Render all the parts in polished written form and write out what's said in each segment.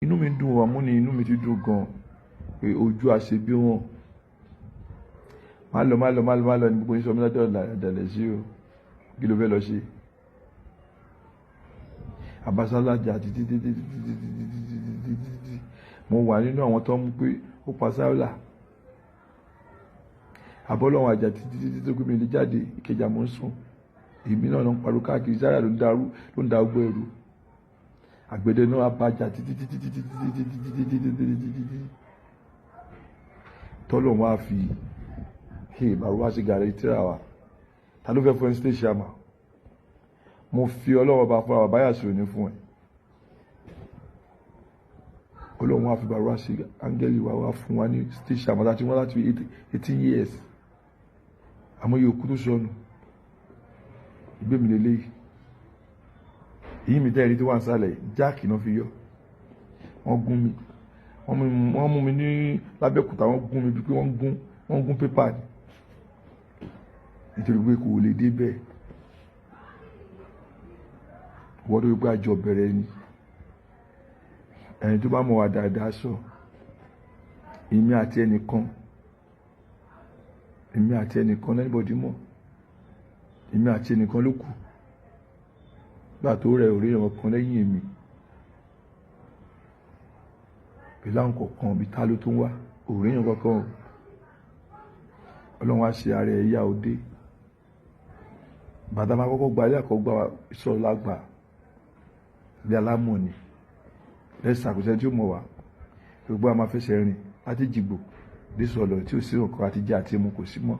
inú mi dùn àmọ́ ní inú mi ti dùn gan pé ojú àṣẹ bí wọn má lọ ní gbogbo ìṣọ́ mi lọ́dọ̀ àdàlẹ̀ sí o kí ló fẹ́ lọ ṣe àbáṣálájà títí mo wà nínú àwọn tó ń mú pé ó pa sáúlà àbọ́lọ́wọ̀n àjà títí tó gbé mi lè jáde Ìkẹjà mo ń sùn èmi náà ń parọ́ káàkiri sára ló ń da ọgbọ́ ẹrù àgbẹ̀dẹ náà abájà títí tọ́lọ̀ wọn á fi ìbàrú wá sí gàrí tíra wa ta ló fẹ́ fún ẹ station àmà mo fi ọlọ́wọ́ bá fún àwọn báyàsí òní fún ẹ ọlọ́wọ́n á fi bàrú wá sí áńgẹ́lì wa wá fún wa ní station àmà láti wọ́n láti 18 years àmọ́ yóò kú tó sọnù ìgbé mi lélẹ́yìí èyí mi tẹ́ẹ̀rí tí wọ́n ń sálẹ̀ jáàkì náà fi yọ wọ́n gún mi wọ́n mú mi ní lábẹ́kúta wọ́n gún mi bí pé wọ́n gún pépà ni nítorí pé kò lè dé bẹ́ẹ̀ wọ́n tó gbé àjọ bẹ̀rẹ̀ ni ẹni tó bá mọ̀ wá dáadáa sọ èmi àti ẹnìkan lẹ́nìbọ̀dì mọ̀ èmi àti ẹnìkan ló kù gbà tó rẹ̀ orí ẹ̀wọ̀n kan lẹ́yìn èmi pẹ̀lú àwọn kọ̀ọ̀kan bí tá ló tún wá orí ẹ̀wọ̀n kankan ọlọ́run á ṣe ààrẹ ẹ̀yà òde bàtà máa kọ́kọ́ gba ilé àkọ́gbà ìṣọ́ lágbà ilé alámọ̀ ni lẹ́sìn àkọsẹ́ tí ó mọ̀ wá gbogbo àwọn afẹ́sẹ̀ rìn láti jìgbò dé sọ̀lọ̀ tí ó sí ọ̀kan àti jẹ́ àti ẹmu kò sí mọ́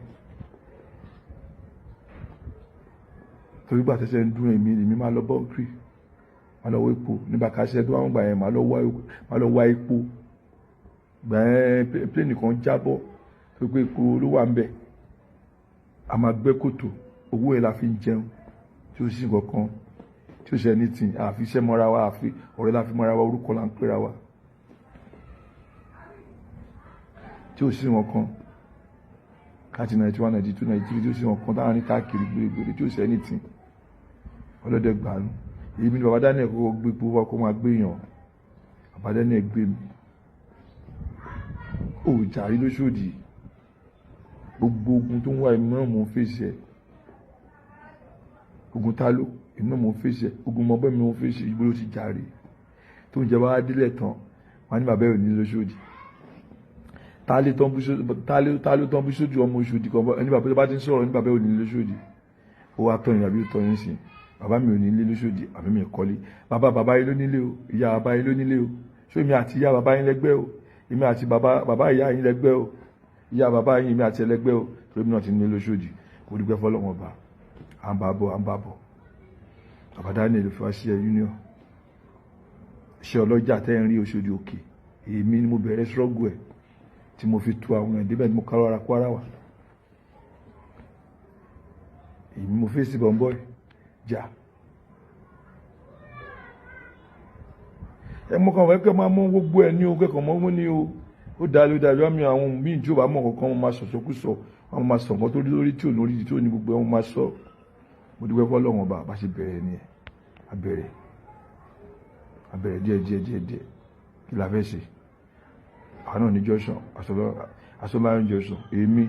torí gbà tẹ́sẹ̀ ń dún èmi máa lọ bọ́ọ̀kì máa lọ wọ epo nígbà káṣẹ́ tó wọ́n gbà yẹn máa lọ wá epo gbà yẹn pléènì kan jábọ́ tó pé epo ló wà ń bẹ̀ a máa gbẹ́ kòtò owó ẹ̀ la fi ń jẹun tí ó sì kankan tí ó ṣe anything àfi iṣẹ́ mọ́ra wa àfi ọ̀rẹ́ la fi mọ́ra wa orúkọ la ń pera wa tí ó sì kankan láti 91 92 93 tí ó sì kankan táwọn ní káàkiri gbèrègbèrè tí ó ṣe anything ọlọ́dẹ gbàánú èyí ni bàbá Daniel kọ́kọ́ gbé epo wa kó máa gbé yàn bàbá Daniel gbé mi ó jàrí lóṣòdì gbogbo ogun tó ń wá èmi náà mò ń fèsì ẹ ogun tá ló èmi náà mò ń fèsì ẹ ogun mọ́bẹ́ mi mò ń fèsì ìgbó ló ti jàre tó ń jẹba délẹ̀ tán wọn ní bàbá ò ní lóṣòdì tá ló tán bú sójú ọmọ Òṣòdì kan ẹni bàbá tó bá ti ń sọ̀rọ̀ ní bàbá ò ní lóṣòdì ó wá tọ́ ìyàbí ó tọ́ yín sí bàbá mi ò ní ilé lóṣòdì àbí mi kọ́lé bàbá yín ló nílé o ìyá bàbá yín ló nílé o ṣé èmi àti ìyá bàbá yín lẹ́gbẹ́ o èmi àti bàbá ìyá yín lẹ́gbẹ́ o ìyá bàbá yín èmi àti ẹlẹ́gbẹ́ o torí mi náà ti ní lóṣòdì ó dúpẹ́ fọlọ́wọ́n ọba à ń bá bọ̀ bàbá Daniel fi wá sí ẹ union iṣẹ́ ọlọ́jà tẹ́ ń rí Òṣòdì òkè èmi ni mo bẹ̀rẹ̀ struggle ẹ̀ tí mo fi tu àwọn ẹ̀dẹ́bẹ̀ tí mo kárọ̀ ara Kwara wa èmi mo fèsì bọ̀m̀bọ̀ jà ẹ mọ́ kan wẹ́kẹ́ máa mú gbogbo ẹ̀ ní o kẹ́kọ̀ọ́ mọ́ mú ní o ó dá ló dájú àmì àwọn míì tí ó bá mọ̀ kankan wọn máa sọ̀sọ̀kúsọ wọn máa sọ̀ nǹkan tó rí lórí tí ò lórí tí ò ní gbogbo ẹ̀ wọn máa sọ mo dúpẹ́ fọ́lọ́run bá ṣe bẹ̀rẹ̀ ni ẹ̀ abẹ̀rẹ̀ díẹ̀ kí la fẹ́ ṣe àwọn náà ní junction Asọ́láyàn junction èmi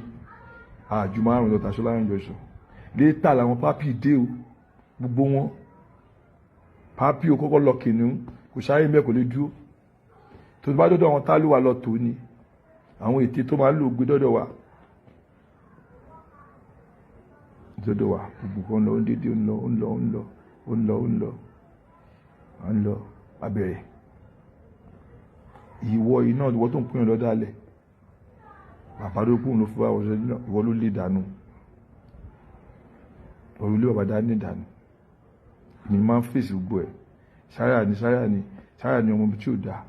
àjù márùn lọ́ta Asọ́láyàn junction létà làwọn pápí dé o gbogbo wọn pápí o kọ́kọ́ lọ kìnìún kò sáré mẹ́ kò lè dúró tó bá dọ́dọ̀ àwọn tálùwà lọ tó ní àwọn ète tó máa ń lò gbé dọ́dọ̀ wa gbogbo kan lọ ó ń dédé ó ń lọ abẹ̀rẹ̀ ìwọ iná ìwọ tó ń pín lọ́dọ̀ alẹ̀ bàbá tó kún ló fún wa ìwọ ló lè dànù òrùlé bàbá dá ní ìdànù ni máa ń fèsì gbogbo ẹ̀ sáyà ni ọmọ tí ò dáa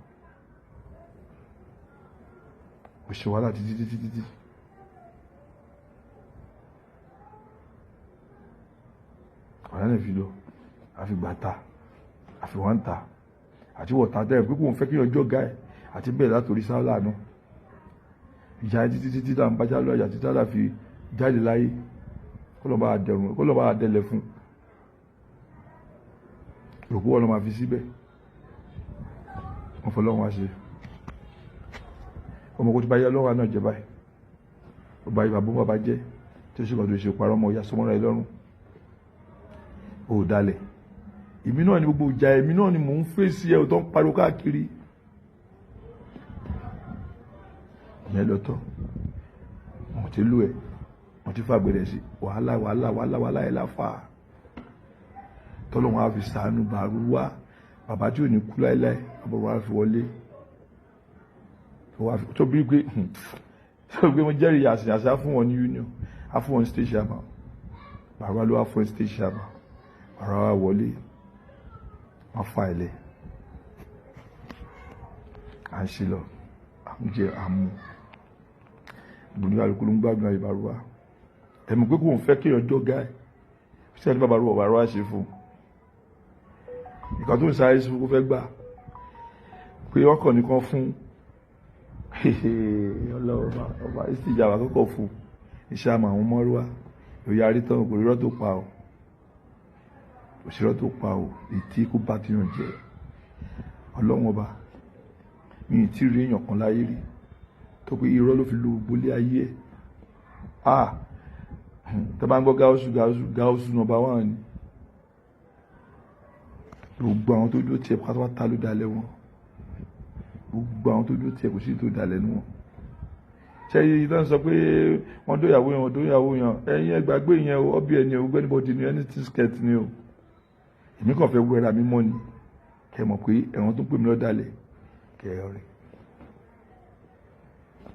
ó ṣe wàhálà títí ọ̀rẹ́ náà fi lọ àfìgbà ta àfìwọ́n ta àti wọ̀ta tẹ́ pé kò ń fẹ́ kí ọjọ́ ga ẹ̀ àti bẹ́ẹ̀ látòrí sáálà náà ìjà títí tá à ń bájá lọ àjà títí tá fi jáde láyé kó lọ́ bá dẹ̀lẹ̀ fún òkú wọn lọ máa fi síbẹ̀ wọ́n fọlọ́run wá ṣe ọmọ kò tó bá yẹ ọlọ́wà náà jẹ báyìí ó bá ibà bó bàbá jẹ́ tí ó ṣe kàn tó ṣe parọ́ ọmọ ìyá sọmọ́ra ẹ lọ́rùn ó dalẹ̀ èmi náà ni gbogbo ìjà èmi náà ni mò ń fèsì ẹ̀ tó ń pariwo káàkiri ìyẹn lọ́tọ̀ wọ́n ti lù ẹ̀ wọ́n ti fàgbẹ̀rẹ̀ sí wàhálà ẹ̀ láfà tọ́lọ́wọ́n á fi sàánú bàrú wá bàbá tí ò ní kú láéláé àbọ̀wọ́n á fi wọlé tó bí pé mo jẹ́rìí àṣà fún wọn ní union á fún wọn ní state chairman bàbá ló wá fún state chairman bàbá wa wọlé wọn fa ilẹ̀ à ń ṣe lọ à ń jẹ àmú gbòòrò àlùkò ló ń gbàgbọ́n ìbàrúwá ẹ̀mí pé kò ń fẹ́ kéèyàn jọ gáì sí ẹni bàbá rúwà ṣe fún ìkan tó ń sáré sí kó fẹ́ gbà pé ọkọ̀ nìkan fún ọba ìsìjàwà kọ́kọ́ fún iṣẹ́ àmà àwọn mọ́rúwá ìròyìn arítàn kò rírọ́ tó pa ọ́ òṣèrọ́ tó pa ọ́ ìtí kó bá ti yàn jẹ́ ọlọ́wọ́n ọba mi ì tí rí èèyàn kan láyé rí tó pé irọ́ ló fi lo gbolé ayé ẹ̀ tẹ́ bá ń gbọ́ gáúsù nọ́mbà 1 ni gbogbo àwọn tó dúró tiẹ̀ pátápátá ló dalẹ̀ wọn gbogbo àwọn tó dúró tiẹ̀ kò sí tó dalẹ̀ nu wọn ṣe yìí tó ń sọ pé wọ́n dóyàwó yàn ẹ̀yin ẹgbàgbé yẹn o ọbẹ̀ ẹni o gbẹ́nibọ́dì ni ẹni tí skirt ni o èmi kàn fẹ́ wẹ́ra mi mọ́ ni kẹ́ mọ̀ pé ẹ̀wọ̀n tó pè mí lọ́dàlẹ̀ kẹ́ ẹ rí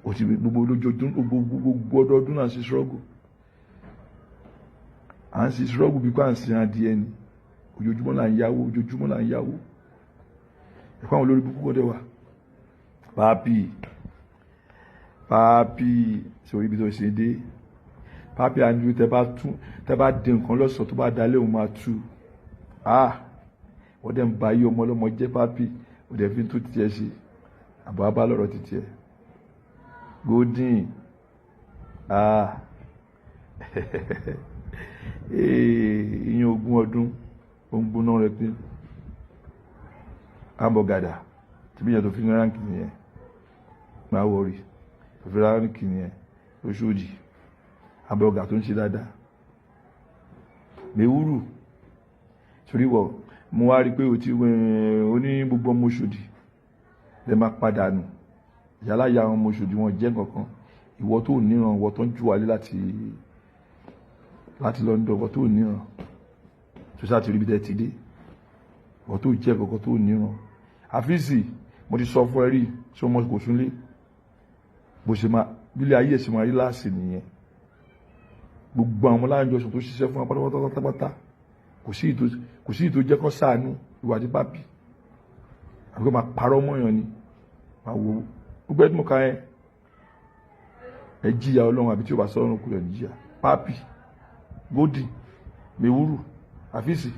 o ti gbogbo gbogbo ọdọọdún náà ṣe ṣọ́ọ̀gù à ń ṣe ṣọ́ọ̀gù bí pa à ń sin adìẹ ni ojoojúmọ́ là ń yáwó ẹ̀fọ́ àwọn olórí púpọ̀ dẹ̀ wà pápí sórí ibi tó ṣe dé pápí àndúró tẹ bá dé nǹkan lọ́sọ̀ tó bá dalẹ̀ òun máa tú wọ́n dẹ̀ ń ba ayé ọmọ ọlọ́mọ jẹ́ pápí ó dẹ̀ fi ń tó tiẹ̀ ṣe àbọ̀ abá lọ́rọ̀ títí ẹ̀ golden ìyẹn 20 ọdún ó ń gbóná rẹ pé ambogada tí bí yẹn tó fi ń ránkì nìyẹn máa wọrí tó fi ránkì nìyẹn Òṣòdì ambogada tó ń ṣe dáadáa mewúrù torí wọ mo wá rí pé o ní gbogbo ọmọ Òṣòdì lè máa padà nù yálà ya àwọn ọmọ Òṣòdì wọn jẹ́ kankan ìwọ tó níran ìwọ tó ń jù wálé láti London ìwọ tó níran tó sáà ti rí bí tẹ́ ti dé ìwọ tó jẹ́ kankan tó níran àfíìsì mo ti sọ fún ẹ rí tí ọmọ kò súnlé bó ṣe máa bílẹ̀ ayé ṣe máa rí láàsì nìyẹn gbogbo àwọn ọmọláńjọsùn tó ṣiṣẹ́ fún apátápátá kò sí ìtò jẹ́ kọ́ sáànú ìwà tí pápí àbíkọ́ máa parọ́ mọ́yàn ni máa wo gbogbo ẹ̀dùn mọ́ka ẹ jíya ọlọ́run àbí tí ó bá sọ́run kúrẹ̀ níjíya pápí gódì mewúrù àfíìsì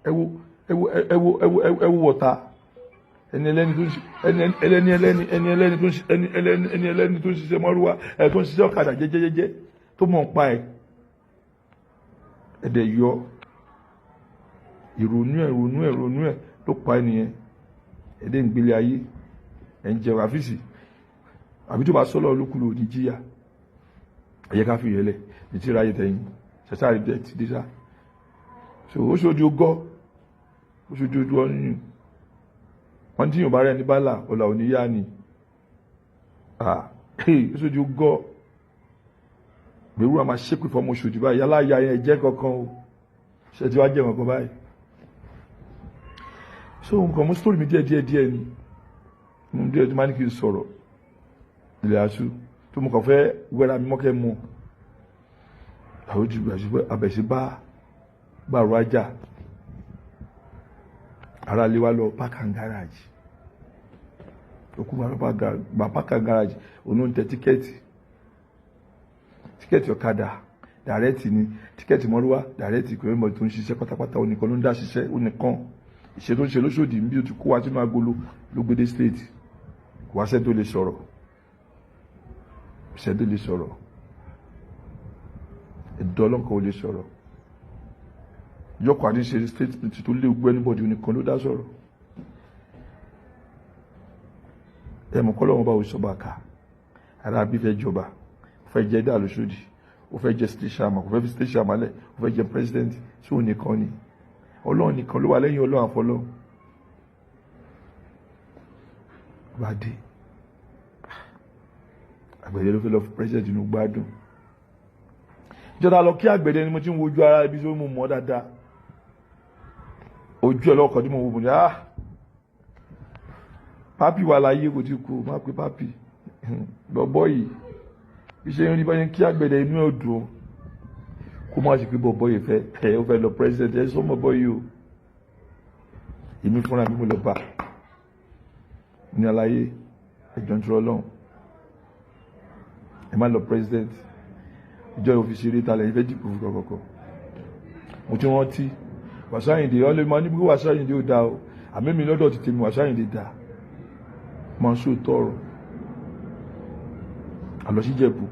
ẹwú wọ̀ta ẹni ẹlẹ́ni tó ń ṣiṣẹ́ mọ́rúwá tó ń ṣiṣẹ́ ọ̀kadà jẹ́jẹ́jẹ́jẹ́ tó mọ̀ ń pa ẹ̀dẹ̀ yọ ìrònú ẹ̀ ló pa ẹnìyẹn ẹ̀dẹ̀ ń gbélé ayé ẹ̀ ń jẹun àfíìsì àbí tó bá sọ́lọ́ olókùnrin òní jíyà ẹ̀yẹ ká fi ìrẹ̀lẹ̀ ní tí ráyè tẹ̀yìn ṣẹ̀ṣàrí dẹ̀ ti dé sá so ó ṣojú ojú ọ̀nìyàn wọ́n tí yóò bá rẹ̀ ní bálà ọ̀là òníyá ni ó ṣojú gọ́ gbèrú àmà ṣépè fọmọ Òṣòdì báyìí yálà ya yẹn jẹ́ kankan o ṣe tí wá jẹ́ kankan báyìí so nǹkan mú sítórì mi díẹ̀ ni mo díẹ̀ tó máa ní kí n sọ̀rọ̀ ilẹ̀ aṣú tó mo kàn fẹ́ wẹ́ra mi mọ́kẹ́ mọ́ àwọn ojú àbẹ̀sí bá gbàrú ajá ara lè wá lọ park garage òkú bá park garage òun tẹ tíkẹ́ẹ̀tì ọ̀kadà dàrẹ́tì ni tíkẹ́ẹ̀tì mọ́rúwá dàrẹ́tì kò mọ̀ tó ń ṣiṣẹ́ pátápátá onìkan ló ń dá ṣiṣẹ́ onìkan ìṣe tó ń ṣe lóṣòdì bí o ti kó wa sínú agolo ló gbédé state kò wá sẹ́ni tó lè sọ̀rọ̀ ẹ̀dọ́ ọlọ́nkọ̀ ò lè sọ̀rọ̀ ìjọkọ̀ àti ṣe statement tó lé gbogbo anybody nìkan ló dá sọ̀rọ̀. Ẹmọ̀ kọ́ lọ́wọ́ bá òṣìṣọ́bà ká ara bí fẹ́ jọba ó fẹ́ jẹ́ dà lóṣòdì ó fẹ́ jẹ́ state chairman kò fẹ́ fi state chairman lẹ̀ ó fẹ́ jẹ́ president tí òun nìkan ni ọlọ́run nìkan ló wà lẹ́yìn ọlọ́run àfọlọ́run. Bá dé àgbẹ̀dẹ ló fẹ́ lọ fún president inú gbádùn ìjọba lọ kí àgbẹ̀dẹ ni mo ti ń wojú ara ibi tó mú mọ́ dáadáa ojú ẹ̀ lọ́kọ̀ tí mo wò mọ́ ní pápì wà láyé kò ti kú má pé pápì bọ̀bọ̀ yìí iṣẹ́ rí báyẹn kí àgbẹ̀dẹ inú ẹ̀ dùn kó má ṣe pé bọ̀bọ̀ yìí fẹ́ ó fẹ́ lọ president ẹ̀ sọ́mọ́ bọ̀ yìí o èmi fúnra mi mo lọ bá ní àlàyé ẹ̀jọ̀ ń tọrọ lọ́hùn ẹ má lọ president ìjọ òfìsì eré talẹ̀ ìfẹ́ dìbò fún kọ̀kọ̀kọ̀ mo ti rántí Wasiu Ayinde ọlẹ́ máa ní bí Wasiu Ayinde ó dáa o àmẹ́mi lọ́dọ̀ ti tèmi Wasiu Ayinde dáa máa ń sọ tọrọ àlọ́ sí Jẹ̀bú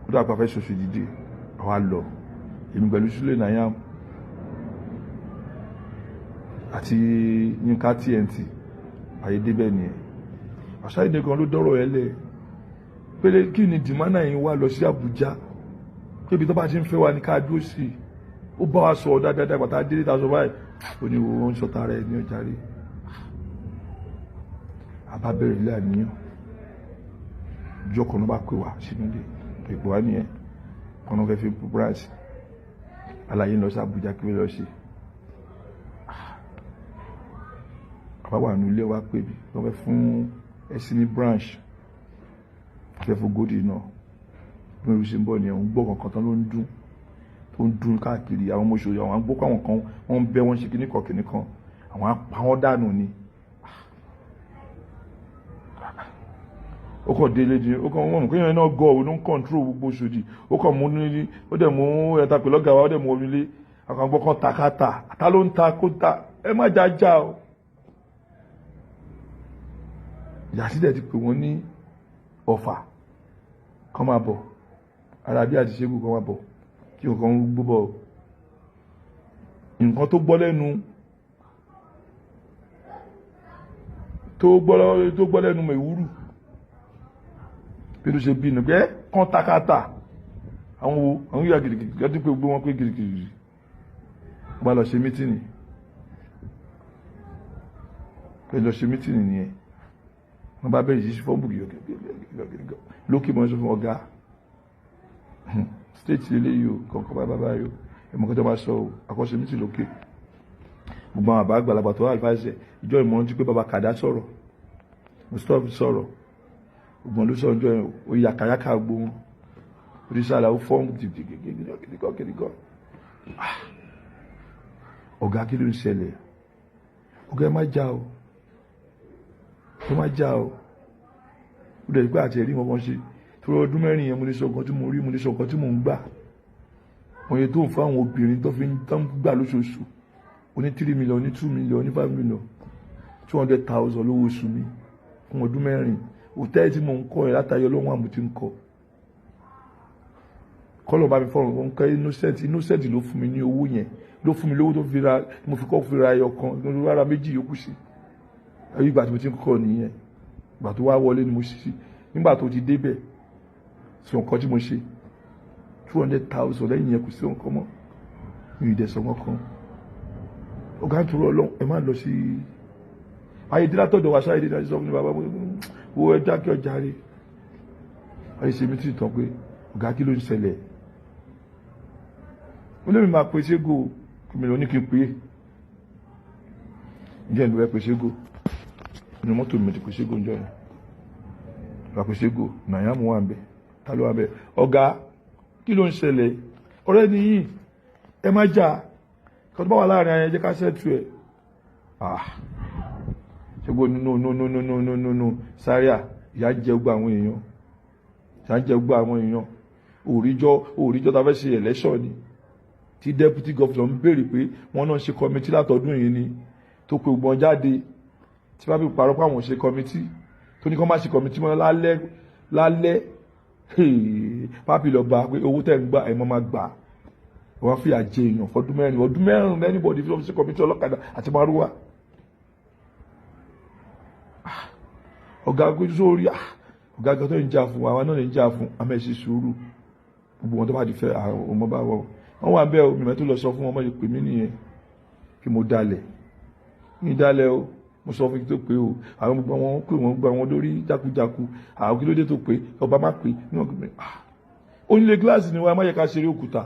ó dàgbà fẹ́ ṣoṣo dìde àwa lọ èmi pẹ̀lú Sule Nayam àti Yinka TNT ayé débẹ̀ nìyẹn Wasiu Ayinde kan ló dọ́rọ̀ ẹ lẹ̀ pé kí ni dìmánà yìí wá lọ sí Àbújá kébi tó bá ti ń fẹ́ wa ní ká dúró sí i ó bá wa sọ dáadáa pàtàkì délé ta sọ báyìí ó ní wo ń sọta rẹ ní ọjà rí àbá bẹ̀rẹ̀ ilé àníyàn ìjọ kan ló bá pè wá sínú ilé ìpò wá nìyẹn kan ló fẹ́ fi búráìsì àlàyé lọ sí Àbújá kí ló lọ ṣe àbá wà ní ilé wa pè mí wọ́n fẹ́ fún ẹsìn ní branch fẹ́ fún gòdì náà bí wọ́n ṣe ń bọ̀ ní ẹ̀hún gbọ́ kankan tán ló ń dún tó ń dún káàkiri àwọn ọmọ òṣèlú àwọn agbókò àwọn kan wọ́n ń bẹ́ wọ́n ṣe kíní kan àwọn apá wọn dànù ni ó kàn délé di ó kàn wọ́n mú kéèyàn náà gọ́ ọ̀ ló ń kọ́ńtró gbogbo Òṣòdì ó kàn mú ní ó dẹ̀ mú ẹ̀ta pẹ̀lú ọ̀gá wa ó dẹ̀ mú orílẹ̀ àwọn agbọ́ kan takata àtà ló ń ta kó ta ẹ má já o Yàsídẹ̀ ti pè wọ́n ní Ọ̀fà kọ́ máa bọ̀ Arábí àti Ṣẹ́gun kọ́ máa bọ̀ kí nǹkan ń gbúbọ̀ nǹkan tó gbọ́ lẹ́nu Mẹ̀wúrù bí ló ṣe bí inú pé kán takata àwọn yíya gidigidi gẹ́gẹ́ pé gbé wọn pé gidigidi wọ́n lọ ṣe mítìnì pẹ̀lú ṣe mítìnì nìyẹn wọ́n bá bẹ̀rẹ̀ sí fọ́ọ̀mù gígọ́ lókè mọ́ sọ fún ọ̀gá state ilé yìí o kọ̀ọ̀kan bá yóò ẹ̀mọ̀kọ́ tó bá sọ àkọsí mítì lókè gbogbo àwọn àbá àgbàlagbà tó wà àlùfáàṣẹ ìjọ ìmọ̀ tí pé bàbá Kàdá sọ̀rọ̀ Mustapha sọ̀rọ̀ gbogbo ló sọ̀rọ̀ ìjọ oyè àkàyàkà gbóhùn oríṣàlà ó fọ́ọ̀mù kìdìkọ́ ọ̀gá kí ló ń ṣẹlẹ̀ ọ̀gá ẹ má já o ó dẹ̀ gbá àti ẹ̀rí wọn ṣe torí ọdún mẹ́rin yẹn mo ní sọ̀kan tí mo rí mo ní sọ̀kan tí mo ń gbà wọ́n yẹ tó ń fún àwọn obìnrin tó fi ń gbà lóṣooṣù oní 3 million ní 2 million ní 5 million 200,000 lówó oṣù mi fún ọdún mẹ́rin òtẹ́ẹ̀lì tí mo ń kọ́ ẹ̀ látàrí ọlọ́run àmú ti ń kọ́ kọ́lọ̀ bá mi fọ́rùn wọn kẹ́ innocent ló fún mi ní owó yẹn ló fún mi lówó tó fi ra mo fi kọ́ fi ra ẹyọ kan ló rárá méjì yòókù sí ẹ̀yìn ìgbà tí mo ti ń kọ́ nìyẹn ìgbà tó wá wọlé ni mo ṣí nígbà tó ti débẹ̀ sí nǹkan tí mo ṣe 200,000 lẹ́yìn yẹn kò sí nǹkan mọ́ mi ì dẹ̀sọ̀ kankan ọ̀gá ń turọ̀ ọlọ́run ẹ má lọ sí ayédèlá tọ̀dọ̀ wá sáyédè náà sọ fún mi bàbá wo ẹ dákẹ́ ọjà rẹ̀ ayé ṣe mi tí ì tán pé ọ̀gá kí ló ń ṣẹlẹ̀ ó lè mi máa pe Ṣégò kí mi lọ ní kí n pè é ǹjẹ́ ìlú ẹ pe Ṣégò inú mọ́tò mi ti pe Ṣégò ń jọ yẹn ìgbà pe Ṣégò Nayam wà ń bẹ ta ló wà ń bẹ ọ̀gá kí ló ń ṣẹlẹ̀ ọ̀rẹ́ ni yìí ẹ má jà kí ọdún bá wà láàrin ayẹyẹ jẹ́ ká ṣẹ́tù ẹ̀ Ṣégò no Zaria ìyá jẹ gbogbo àwọn èèyàn òríjọ́ ta fẹ́ ṣe election ni tí deputy governor ń béèrè pé wọ́n náà ṣe committee látọdún yìí ni tó pe gbọ́n jáde tí bá bí parọ́ pé àwọn ṣe committee tó ní kọ́ má ṣe committee mọ́ lálẹ́ pápí lọ bá pé owó tẹ̀ ń gbà ẹ̀mọ́ máa gbà wọ́n fi àjẹ èèyàn fọdún mẹ́rin anybody fi ọ́fíìsì kọ̀mítì ọlọ́kadà àti márúwá. ọ̀gá agbójú sórí ọ̀gá agbójú tó ń jà fún àwọn náà ń jà fún amẹ́sì sùúrù gbogbo wọn tó bá ti fẹ́ àwọn ọmọ bá wọ́n wà bẹ́ẹ̀ o mímẹ́ tó lọ sọ fún wọn mọ́ ìpè mí nìyẹn kí mo dalẹ̀ ní dalẹ̀ o mo sọ fún kí tó pé o àwọn gbogbo wọn pè wọ́n gba wọn lórí jákujáku àwọn kí ló dé tó pé ọba má pè ní ọgbìn onílé gíláàsì ni wọn má yẹ ká ṣeré òkúta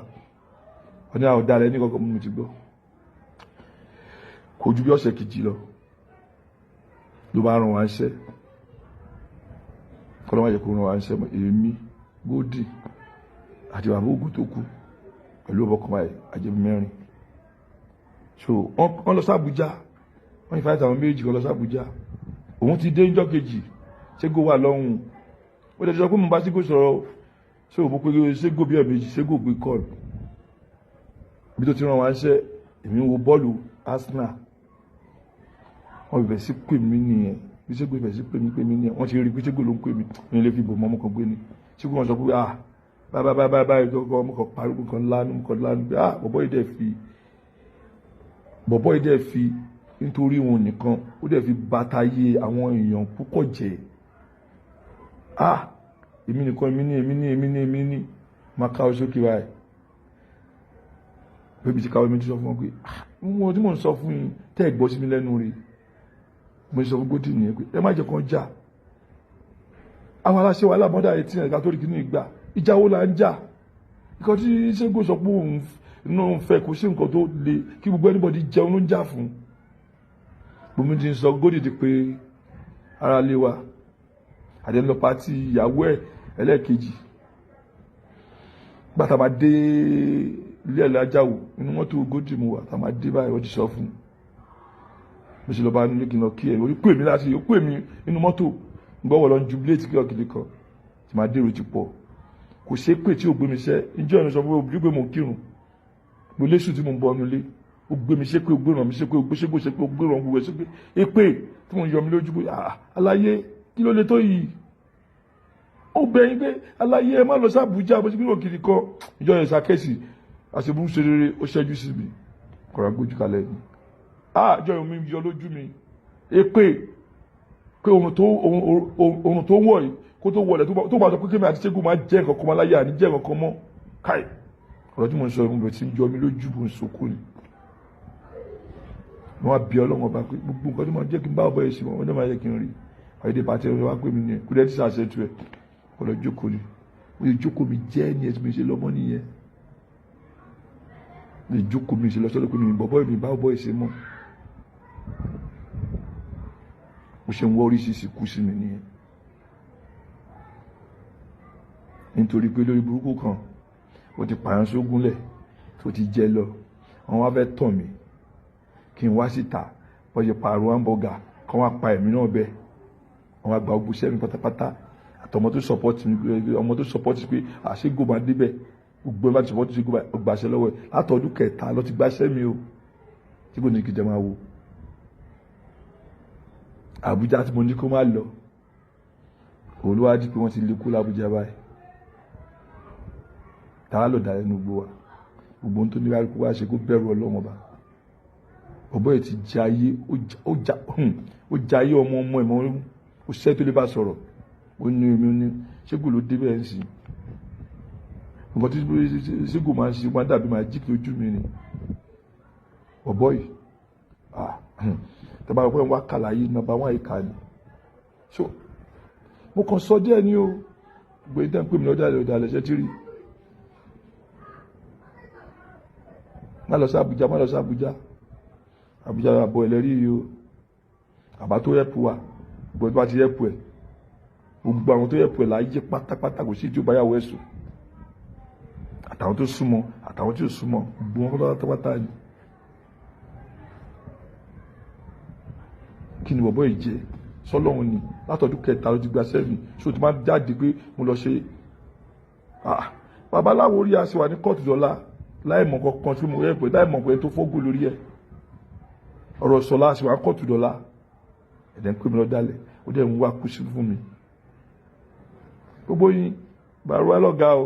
wọn ní àwọn dalẹ̀ ní kọ́kọ́ mo ti gbọ́ kò ju bí ọ̀sẹ̀ kejì lọ ló bá rán wa ṣẹ́ kọ́ ló má yẹ kó rán wa ṣẹ́ èmi Gódì àti bàbá ògùn tó kú pẹ̀lú ọbọ̀kan báyìí àjẹbí mẹ́rin so wọ́n lọ sí Àbújá wọ́n yìí fáìtà àwọn méjì kan lọ sí Àbújá òun ti dé níjọ́ kejì Ségò wà lọ́hùn ó dẹ̀ sọ pé mo bá Ségò sọ̀rọ̀ ṣé òun pé Ségò bí ẹ̀mejì Ségò gbé kọ́ọ̀lù bí tó ti rán wa ń ṣẹ́ èmi ń wo bọ́ọ̀lù Arsenal wọ́n bẹ̀rẹ̀ sí pè mí nìyẹn bí Ségò bẹ̀rẹ̀ sí pè mí nìyẹn wọ́n ti rí pé Ségò ló ń pè mí ní ilé fi bò mọ́ ọmọ kan gbé ni Ségò wọn sọ pé báyìí gbogbo ọmọ kan parí kan lánú pé bọ̀bọ́ yìí dẹ̀ fi nítorí wọn nìkan ó dẹ̀ fi bàtàyé àwọn èèyàn púpọ̀ jẹ́ èmi nìkan èmi ní máa káwọ́ sókè báyìí bébí ti káwọ́ mi ti sọ fún wọn pé wọn tí mò ń sọ fún yín tẹ́ ẹ̀ gbọ́ sí mi lẹ́nu rí mo sọ fún Gódì nìyẹn pé ẹ má jẹ́ kan jà àwọn aláṣẹ wa lábọ́dà etí ẹ̀ka tó rí kí ní ìgbà ìjà wo la ń jà nǹkan tí Ségò sọ pé òun náà ń fẹ́ kó sí nǹkan tó le kí gbogbo anybody jẹun ló ń jà fún gbogbo ti ń sọ Gódì di pé ara lé wa àdéhùn pàtí ìyàwó ẹ̀ ẹlẹ́ẹ̀kejì gbàtà máa dé ilé ẹ̀ lájàwò inú mọ́tò Gódì mu wà tá máa dé báyìí wọ́n ti sọ fún mo sì lọ bá nílé kí n lọ kí ẹ̀ ó pè mí inú mọ́tò gbọ́wọ́ lọ ń jubilate kí ọ̀kìlì kan tí máa dèrò ti pọ̀ kò ṣe pé tí ò gbé mi ṣẹ́ ìjọ ìrìn sọ fún obìnrin pé mo kírun mo léṣù tí mo ń bọ ọ́nú ilé ó gbé mi ṣe pé ó gbé ràn mí ṣe pé ó gbé ṣe pé ó gbé ràn wúwo ṣe pé èpè tí mo ń yọ mi lójú pé aláyé kí ló lè tó yìí ó bẹ̀yìn pé aláyé ẹ má lọ sí Àbújá bó ṣe pé òkìlì kan ìjọ ìrìn sàkẹ́sì àṣebú ṣe rere ó ṣẹ́jú sí mi kọ̀ọ̀rọ̀ gbójú kalẹ̀ ni ìjọ ìrìn mi yọ lójú mi èpè pé ohun tó wọ̀ yìí kó tó wọlé tó bá sọ pé kémi àti Ségò máa jẹ́ nǹkan kan máa láyé àní jẹ́ nǹkan kan mọ́ káì ọ̀rọ̀ tí mo ń sọ ìrùn bẹ̀ tí ń jọ mi lójú bó ń sokó ni wọ́n á bí Ọlọ́run ọba pé gbogbo nǹkan tí mo jẹ́ kí n bá ọ̀bọ̀ yìí sí wọn wọ́n máa yẹ kí n rí àyèdè pàtẹ́ wọn wá pé mi nìyẹn kúlẹ̀ tí sàṣẹ tu ẹ̀ ọ̀rọ̀ jókòó ni mo lè jókòó mi jẹ́ ni ẹ̀ tí mo ṣe lọ́mọ nìyẹn lè jókòó mi ṣe lọ sọ́dọ̀ pé mi bọ̀bọ̀ mi bá ọ̀bọ̀ yìí sí mọ́ mo ṣe ń wọ́ oríṣiríṣi kú sí mi nìyẹn nítorí pé lórí burúkú kan ó ti pààyàn sógúnlẹ̀ tó ti jẹ lọ wọ́n wá fẹ́ tàn mí kí n wá síta wọ́n ṣe pààrọ̀ hamburger kí wọ́n pa ẹ̀mí náà bẹ́ẹ̀ wọ́n wá gba ogun sẹ́mi pátápátá àtọmọ tó support mi ọmọ tó support pé Ségò máa débẹ̀ gbogbo ẹ̀ bá ti support Ségò gbàṣẹ lọ́wọ́ ẹ̀ látọdún kẹta lọ ti gbàṣẹ mi o tí kò ní kí jẹ máa wo Àbújá tí mo ní kó má lọ olúwádìí pé wọ́n ti lè kú l'Àbújá báyìí tàwa lọ dà lẹ́nu gbogbo wa gbogbo ohun tó ní wáyé kó wá ṣe kó bẹ̀rù Ọlọ́run ọba ọ̀bọ̀ yìí ti jẹ ayé ó jẹ ayé ọmọ ẹ̀mọ́ ó ṣẹ́ tó lè bá sọ̀rọ̀ ó ní omi ní Ségò ló dé bẹ́ẹ̀ sí nǹkan tí Ségò máa ń ṣe máa dàbí máa jí kí ojú mi ni ọ̀bọ̀ yìí tẹ́bá pẹ́ wá kàlàyé nọmba wọ́n ìka ni so mo kàn sọ díẹ̀ ní o gbé ìdá ń pè mí lọ́dà lẹ́sẹ̀ tí rí má lọ sí Àbújá àbọ̀ ẹlẹ́rí yìí o àbá tó yẹ̀pù wa gbogbo bá ti yẹ̀pù ẹ̀ gbogbo àwọn tó yẹ̀pù ẹ̀ láyé pátápátá kò sí tí ó bá yàwó ẹ̀sùn àtàwọn tó súnmọ́ àtàwọn tí ò súnmọ́ gbogbo wọn pátápátá ni kí ni bọ̀bọ̀ yìí jẹ́ sọ́lọ́run ni látọ̀dún kẹta ló ti gba sẹ́mi ṣó ti máa jáde pé mo lọ ṣe babaláwo orí àṣewà ní kóòtù dọ́là láìmọ̀ kankan tí mo rẹ́ pé láìmọ̀ pé tó fọ́gùn lórí ẹ̀ ọ̀rọ̀ sọ̀lá àṣewà kóòtù dọ́là ẹ̀dẹ̀ ń pè mí lọ dálẹ̀ ó dẹ̀ ń wá kú sí fún mi gbogbo yín bàrúwá lọ́gàá o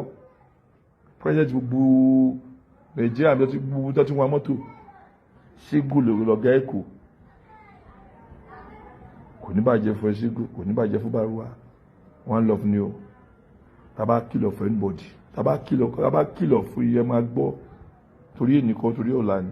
president gbogbo Nàìjíríà bí gbogbo tó ti wa mọ́tò Ṣígù lọ́gá Èkó kò ní bàjẹ́ fún Ṣígù kò ní bàjẹ́ fún Bárúwá one love ni o tàbá kìlọ̀ fún anybody tàbá kìlọ̀ fún iye máa gbọ́ torí ènìkan torí ọ̀la ni.